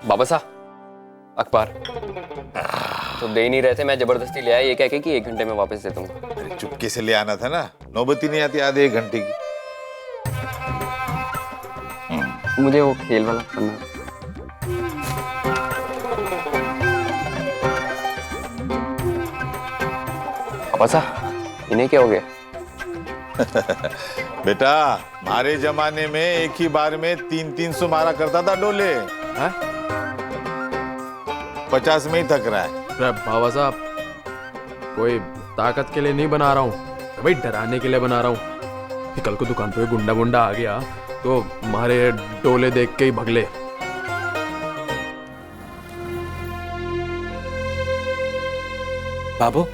बाबा साहब अखबार तो दे ही नहीं रहे थे, मैं जबरदस्ती ले आया ये कह के कि 1 घंटे में वापस दे दूंगा। अरे चुपके से ले आना था ना, नौबती नहीं आती आधे 1 घंटे की। मुझे वो खेल वाला करना। बाबा साहब इन्हें क्या हो गया? बेटा हमारे जमाने में एक ही बार में 300 मारा करता था डोले। हाँ? 50 में ही थक रहा है। अरे बाबा साहब कोई ताकत के लिए नहीं बना रहा हूँ भाई, डराने के लिए बना रहा हूँ कि कल को दुकान पे गुंडा वुंडा आ गया तो हमारे डोले देख के ही भगले। बाबू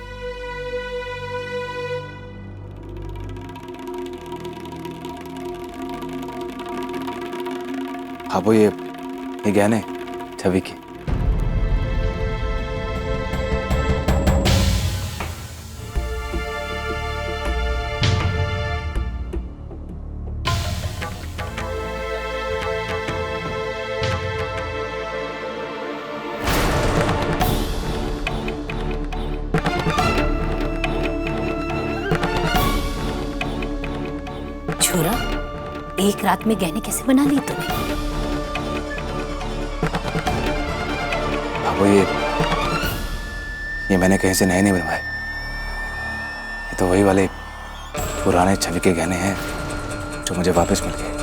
बाबू ये गहने छवि के। छोरा, एक रात में गहने कैसे बना लिए तूने? बाबू ये मैंने कहीं से नए नहीं बनवाए, ये तो वही वाले पुराने छवि के गहने हैं जो मुझे वापस मिल गए।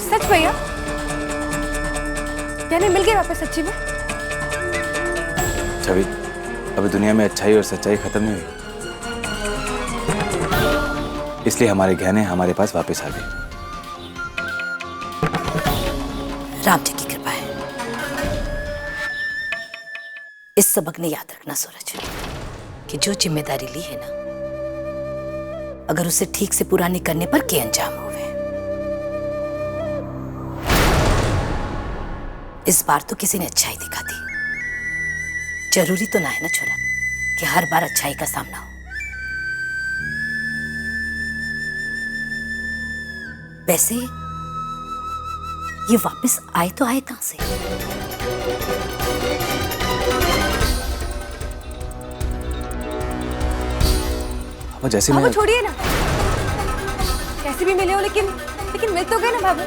सच भैया? गहने मिल गए वापस सच्ची में? छवि अभी दुनिया में अच्छाई और सच्चाई खत्म नहीं हुई, इसलिए हमारे गहने हमारे पास वापस आ गए। राम जी की कृपा है। इस सबक ने याद रखना सूरज कि जो जिम्मेदारी ली है ना, अगर उसे ठीक से पूरा नहीं करने पर के अंजाम हुए। इस बार तो किसी ने अच्छाई दिखा दी। जरूरी तो ना है ना छोरा कि हर बार अच्छाई का सामना हो। वैसे ये वापस आए तो आए कहां से? अब जैसे मैं छोड़िए ना, कैसे भी मिले हो लेकिन मिल तो गए ना बाबू।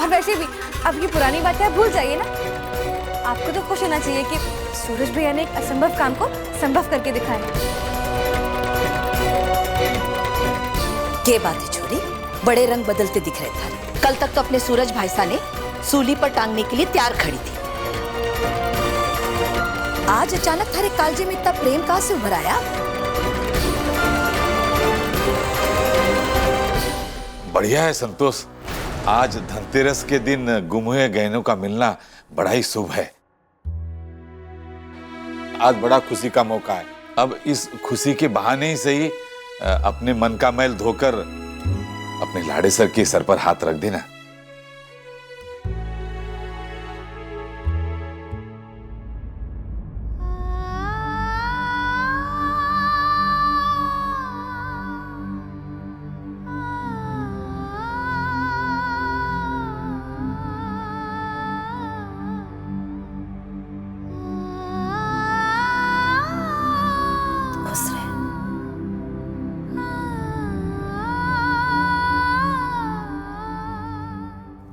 और वैसे भी अब ये पुरानी बातें आप भूल जाइए ना। आपको तो खुश होना चाहिए कि सूरज भैया ने एक असंभव काम को संभव करके दिखाया। क्या बात है छोरी, बड़े रंग बदलते दिख रहे थे। कल तक तो अपने सूरज भाई सा ने सूली पर टांगने के लिए तैयार खड़ी थी, आज अचानक थारे कालजे में इतना प्रेम कहां से उभर आया? बढ़िया है संतोष, आज धनतेरस के दिन गुम हुए गहनों का मिलना बड़ा ही शुभ है। आज बड़ा खुशी का मौका है। अब इस खुशी के बहाने ही सही अपने मन का मैल धोकर अपने लाड़े सर के सर पर हाथ रख देना। खुश रहे।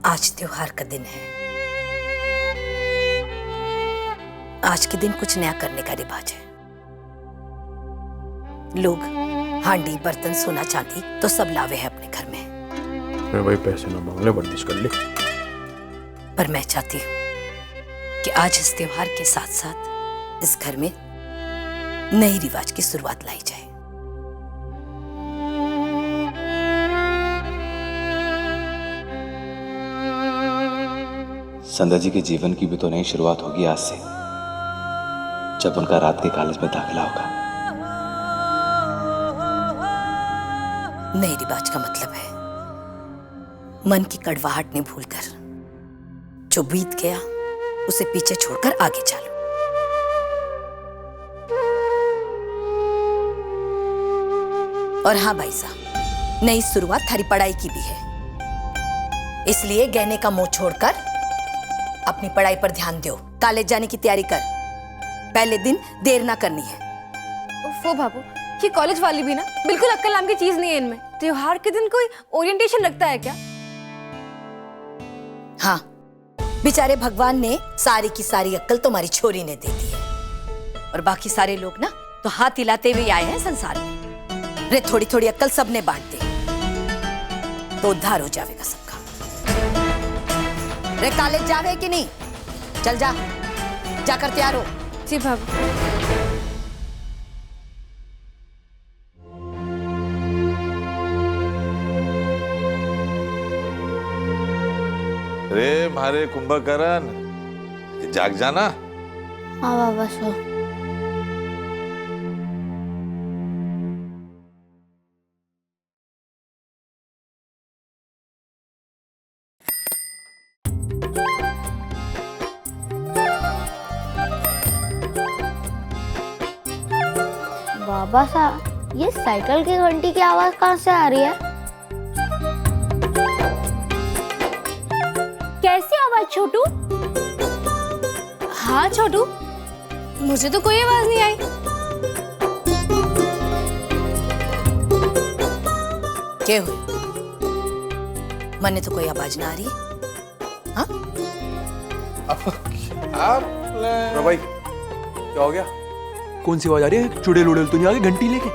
आज त्योहार का दिन है। आज के दिन कुछ नया करने का रिवाज है। लोग हांडी बर्तन सोना चांदी तो सब लावे हैं अपने घर में। मैं भाई पैसे ना मांग ले, बंदिश कर ले। पर मैं चाहती हूँ कि आज इस त्योहार के साथ साथ इस घर में नई रिवाज की शुरुआत लाई जाए। संध्या जी के जीवन की भी तो नई शुरुआत होगी आज से, जब उनका रात के कॉलेज में दाखिला होगा। नई रिवाज का मतलब है मन की कड़वाहट ने भूलकर जो बीत गया उसे पीछे छोड़कर आगे चलो। और हाँ भाई साहब, नई शुरुआत थारी पढ़ाई की भी है, इसलिए गहने का मोह छोड़कर अपनी पढ़ाई पर ध्यान दो। कॉलेज जाने की तैयारी कर, पहले दिन देर ना करनी है। उफ़ो बाबू, ये कॉलेज वाली भी ना बिल्कुल अक्ल नाम की चीज नहीं है इनमें। त्योहार के दिन कोई ओरिएंटेशन रखता है क्या? हाँ, बेचारे भगवान ने सारी की सारी अक्ल तुम्हारी छोरी ने दे दी है, और बाकी सारे लोग ना तो हाथ हिलाते हुए आए हैं संसार में। रे थोड़ी थोड़ी अक्ल सबने बांट दे तो उद्धार हो जाएगा सबका। रे कॉलेज जावे कि नहीं? चल जा, जाकर तैयार हो। जी बाबू। रे मारे कुंभकर्ण, जाग जाना। हाँ बाबा सो। बाबा साहब, ये साइकिल की घंटी की आवाज कहाँ से आ रही है? कैसी आवाज छोटू? हाँ छोटू, मुझे तो कोई आवाज नहीं आई। क्या हुआ? मने तो कोई आवाज ना आ रही। हाँ? भाई क्या हो गया? कौन सी आवाज आ रही है? चुड़ैल उड़ेल तो नहीं आ गई घंटी लेके?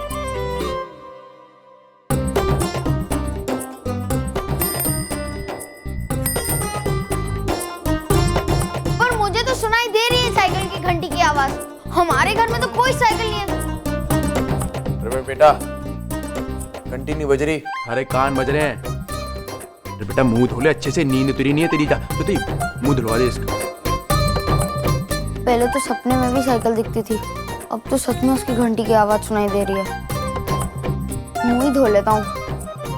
पर मुझे तो सुनाई दे रही है साइकिल की घंटी की आवाज। हमारे घर में तो कोई साइकिल नहीं है। अरे बेटा, घंटी नहीं बज रही। अरे कान बज रहे हैं। अरे बेटा मुंह धो ले अच्छे से, नींद तुरी नहीं है तेरी। तो तेरी मुंह धुलवा दे इसका। पहले तो सपने में भी साइकिल दिखती थी, अब तो सच में उसकी घंटी की आवाज सुनाई दे रही है। मुंह ही धो लेता हूँ।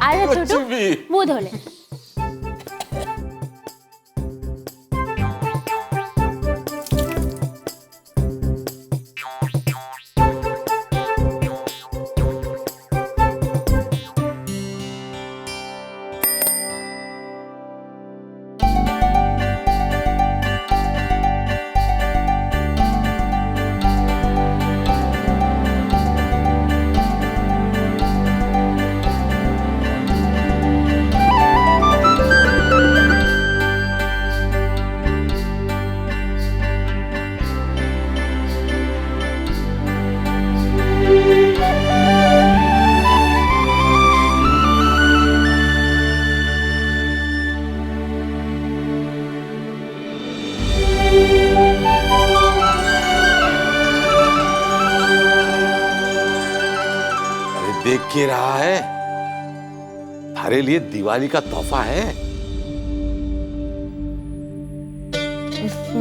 आजा छोटू, मुंह धो ले। देख के रहा है, थारे लिए दिवाली का तोहफा है।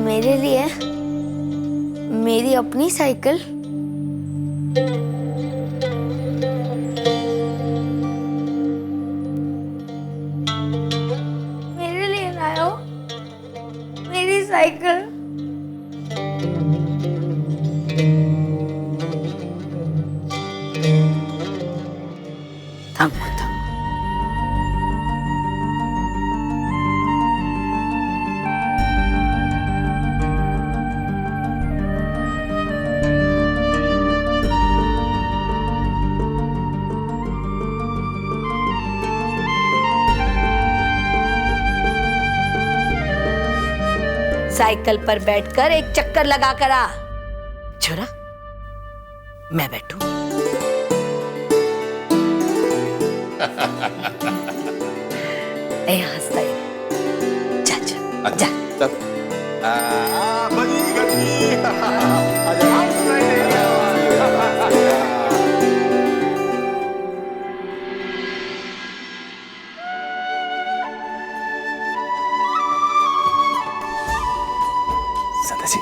मेरे लिए मेरी अपनी साइकिल? मेरे लिए लाए हो मेरी साइकिल? थांको थांको। साइकिल पर बैठकर एक चक्कर लगा कर आ। छोरा, मैं बैठूं? ए हंसता है। जा जा जा। चल। बनी घंटी। आजा। संता जी,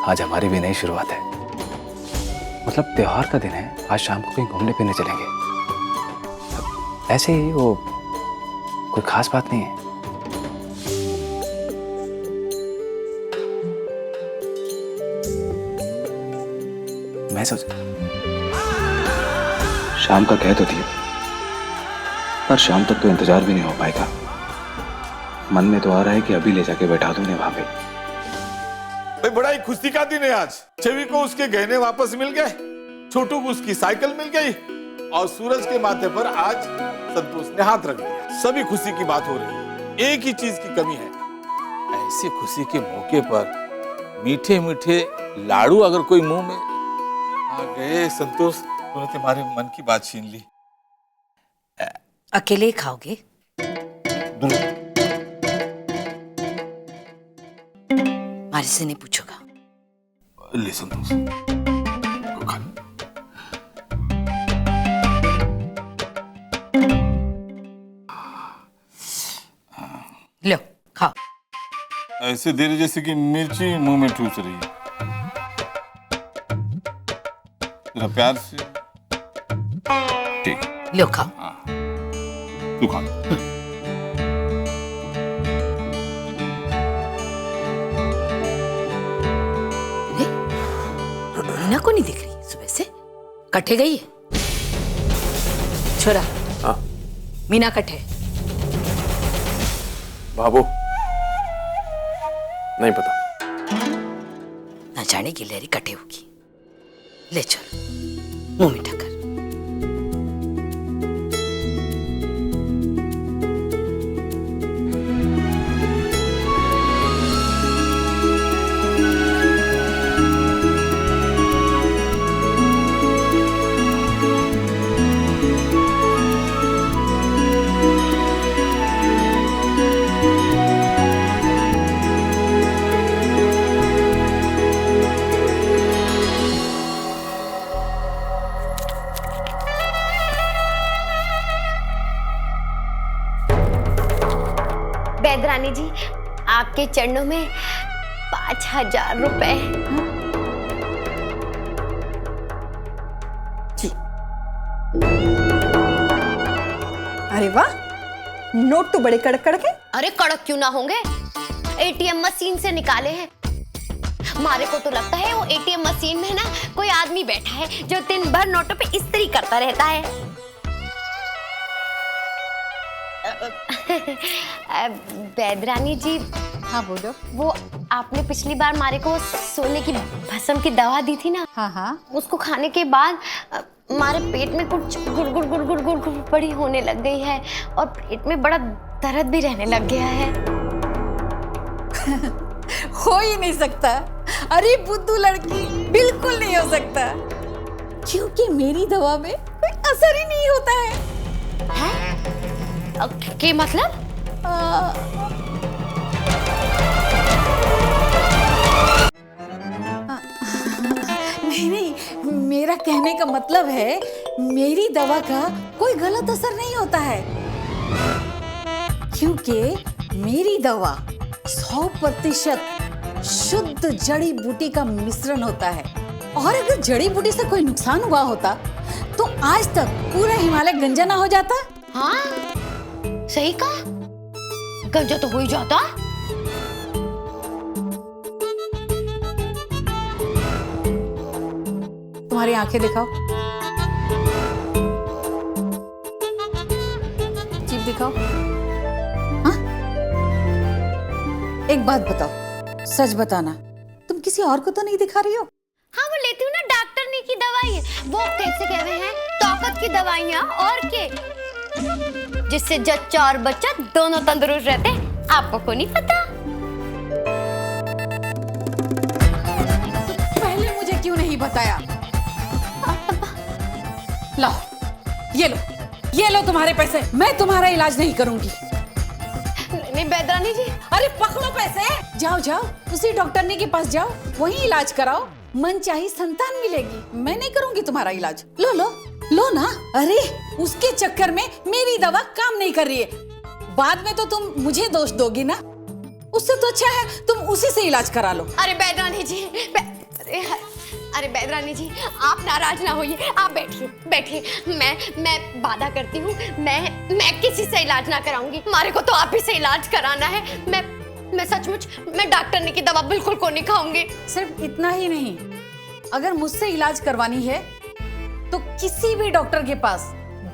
आज हमारी भी नई शुरुआत है। मतलब त्योहार का दिन है, आज शाम को कहीं घूमने फिरने चलेंगे। ऐसे ही, वो कोई खास बात नहीं है। मैं सोच शाम का कह तो दिया, पर शाम तक तो इंतजार भी नहीं हो पाएगा। मन में तो आ रहा है कि अभी ले जाके बैठा दूं वहां पे। भाई बड़ा ही खुशी का दिन है आज। छवि को उसके गहने वापस मिल गए, छोटू को उसकी साइकिल मिल गई और सूरज के माथे पर आज संतोष ने हाथ रख दिया। सभी खुशी की बात हो रही है। एक ही चीज की कमी है, ऐसी खुशी के मौके पर मीठे मीठे लाडू अगर कोई मुंह में आ गए। संतोष, तूने तुम्हारे मन की बात छीन ली। अकेले ही खाओगे? मारी से नहीं पूछोगा। ले संतोष, खा ले। लो खाओ। ऐसे दे रहे जैसे कि मिर्ची मुंह में ठूस रही है। जरा प्यार से। ठीक, लो खाओ। तू खा। मीना को नहीं दिख रही सुबह से? कट्ठे गई है? छोरा, मीना कट्ठे? बाबू नहीं पता। ना जाने की लहरी कटे होगी। ले चल, मुंह मीठा कर। बैदरानी जी, आपके चरणों में 5,000 रुपए। अरे वाह, नोट तो बड़े कड़क कड़क है। अरे कड़क क्यों ना होंगे, एटीएम मशीन से निकाले हैं। मारे को तो लगता है वो एटीएम मशीन में ना कोई आदमी बैठा है जो दिन भर नोटों पे इस्त्री करता रहता है। बैदरानी जी, हाँ बोलो। वो आपने पिछली बार मारे को सोने की भस्म की दवा दी थी ना, हाँ, उसको खाने के बाद हमारे पेट में कुछ गुड़गुड़ गुड़गुड़ गुड़गुड़ बड़ी होने लग गई है और पेट में बड़ा दर्द भी रहने लग गया है। हो ही नहीं सकता। अरे बुद्धू लड़की, बिल्कुल नहीं हो सकता, क्योंकि मेरी दवा में कोई असर ही नहीं होता है। क्या मतलब? नहीं, मेरा कहने का मतलब है मेरी दवा का कोई गलत असर नहीं होता है, क्योंकि मेरी दवा 100% शुद्ध जड़ी बूटी का मिश्रण होता है। और अगर जड़ी बूटी से कोई नुकसान हुआ होता तो आज तक पूरा हिमालय गंजा ना हो जाता। हाँ, सही कहा, गंजा तो हो ही जाता। तुम्हारी आंखें दिखाओ, जीभ दिखाओ। हाँ? एक बात बताओ, सच बताना, तुम किसी और को तो नहीं दिखा रही हो? हाँ, वो लेती हूँ ना डॉक्टर ने की दवाई, वो कैसे कह रहे हैं, ताकत की दवाइयाँ और के, जिससे जच्चा और बच्चा दोनों तंदुरुस्त रहते हैं। आपको को नहीं पता? पहले मुझे क्यों नहीं बताया? लो, ये लो तुम्हारे पैसे। मैं तुम्हारा इलाज नहीं करूंगी। नहीं बैदरानी जी। अरे पकड़ो पैसे, जाओ उसी डॉक्टरनी के पास जाओ, वहीं इलाज कराओ, मनचाही संतान मिलेगी। मैं नहीं करूंगी तुम्हारा इलाज। लो ना। अरे उसके चक्कर में मेरी दवा काम नहीं कर रही है, बाद में तो तुम मुझे दोष दोगी ना। उससे तो अच्छा है तुम उसी से इलाज करा लो। अरे बैदरानी जी, अरे बैदरानी जी, आप नाराज ना होइए, आप बैठिए। मैं वादा करती हूँ, मैं किसी से इलाज ना कराऊंगी। हमारे को तो आप ही से इलाज कराना है। मैं सचमुच मैं डॉक्टर ने की दवा बिल्कुल को नहीं खाऊंगी। सिर्फ इतना ही नहीं, अगर मुझसे इलाज करवानी है तो किसी भी डॉक्टर के पास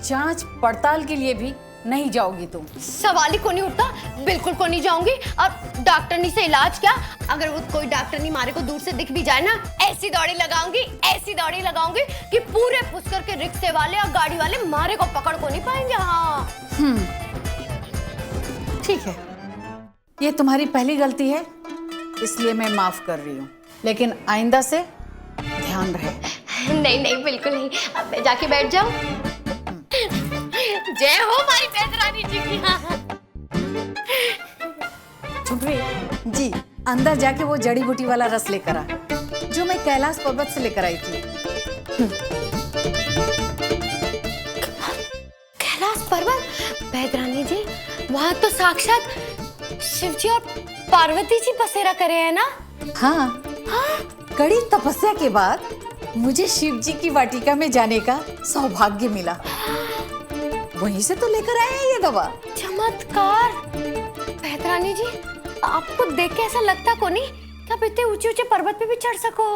जांच पड़ताल के लिए भी नहीं जाओगी तुम। सवाल ही को नहीं उठता, बिल्कुल को नहीं जाऊंगी। और डॉक्टरनी से इलाज क्या, अगर वो कोई डॉक्टरनी मारे को दूर से दिख भी जाए ना, ऐसी दौड़ी लगाऊंगी कि पूरे पुष्कर के रिक्शे वाले और गाड़ी वाले मारे को पकड़ को नहीं पाएंगे। हाँ ठीक है, ये तुम्हारी पहली गलती है, इसलिए मैं माफ कर रही हूँ, लेकिन आइंदा से ध्यान रहे। नहीं बिल्कुल नहीं। अब मैं जाके बैठ जाऊं। जय हो हमारी बेदरानी जी की। झुमरी जी, अंदर जाके वो जड़ी बूटी वाला रस लेकर आ, जो मैं कैलाश पर्वत से लेकर आई थी। कैलाश पर्वत? बेदरानी जी, वहाँ तो साक्षात शिव जी और पार्वती जी बसेरा करे हैं ना? हाँ, कड़ी तपस्या के बाद मुझे शिव जी की वाटिका में जाने का सौभाग्य मिला, वहीं से तो लेकर आए हैं ये दवा। चमत्कार। बेदरानी जी, आपको देख के ऐसा लगता को नहीं कि आप इतने ऊंचे ऊंचे पर्वत पे भी चढ़ सको।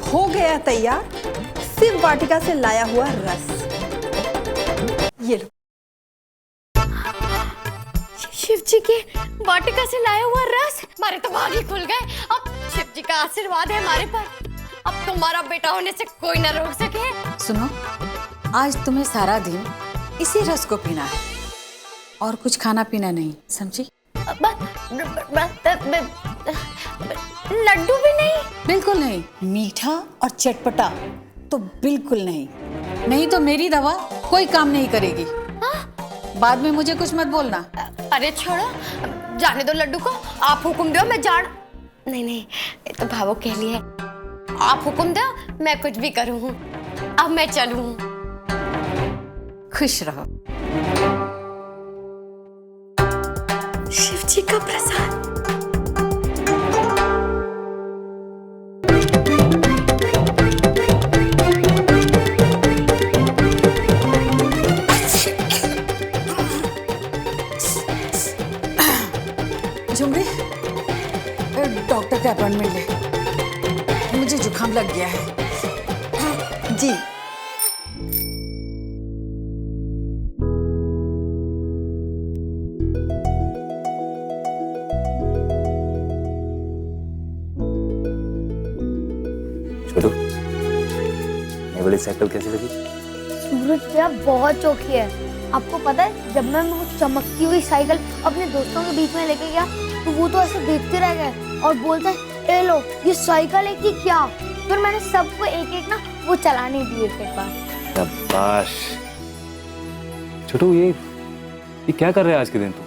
हो गया तैयार शिव वाटिका से लाया हुआ रस। ये लो। शिव जी के वाटिका से लाया हुआ रस, हमारे तो भाग ही खुल गए। अब शिव जी का आशीर्वाद है हमारे पर, अब तुम्हारा बेटा होने से कोई ना रोक सके। सुनो, आज तुम्हें सारा दिन इसी रस को पीना है और कुछ खाना पीना नहीं, समझी? लड्डू भी नहीं? बिल्कुल नहीं। मीठा और चटपटा तो बिल्कुल नहीं, नहीं तो मेरी दवा कोई काम नहीं करेगी। बाद में मुझे कुछ मत बोलना। अरे छोड़ो, जाने दो लड्डू को, आप हुक्म दो मैं जान। नहीं ये तो भावों के लिए। आप हुक्म दो, मैं कुछ भी करूँ। अब मैं चलूँ। खुश रहो। शिव जी का प्रसाद। झुमरी, डॉक्टर का अपॉइंटमेंट ले, मुझे जुकाम लग गया है। जी। छोटू, ये बड़ी साइकिल कैसी लगी? सूरज भैया बहुत चौकी है। आपको पता है, जब मैं वो चमकती हुई साइकिल अपने दोस्तों के बीच में लेके गया तो वो तो ऐसे देखते रह गए और बोलते हैं, ए लो ये साइकिल है कि क्या। फिर मैंने सबको एक एक ना वो चलाने दी एक बार। शाबाश। छोटू, ये क्या कर रहे हैं आज के दिन तू?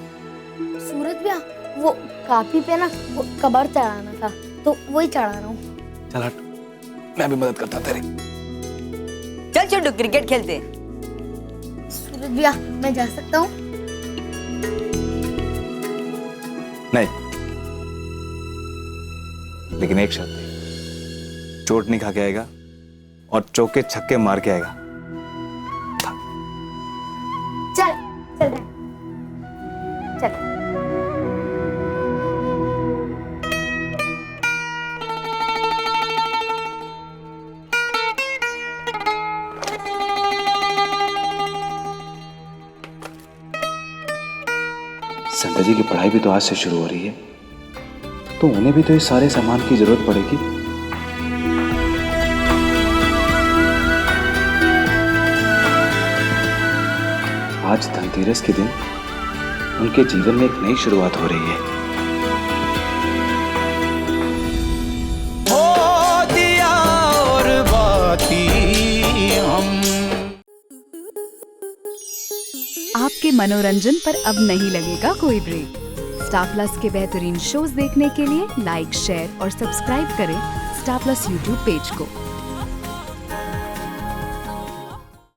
सूरज भैया, वो काफी पे ना वो कबर चढ़ाना था तो वही चढ़ा रहा हूँ। चल हट, मैं भी मदद करता तेरी। चल छोटू, क्रिकेट खेलते। सूरज भैया, मैं जा सकता हूँ? नहीं, लेकिन एक शर्त है, चोट नहीं खा के आएगा और चौके छक्के मार के आएगा। चल चल चल। संध्या जी की पढ़ाई भी तो आज से शुरू हो रही है, तो उन्हें भी तो इस सारे सामान की जरूरत पड़ेगी। आज धनतेरस के दिन उनके जीवन में एक नई शुरुआत हो रही है। हो दिया और बाती हम। आपके मनोरंजन पर अब नहीं लगेगा कोई ब्रेक। स्टार प्लस के बेहतरीन शोज देखने के लिए लाइक, शेयर और सब्सक्राइब करें स्टार प्लस यूट्यूब पेज को।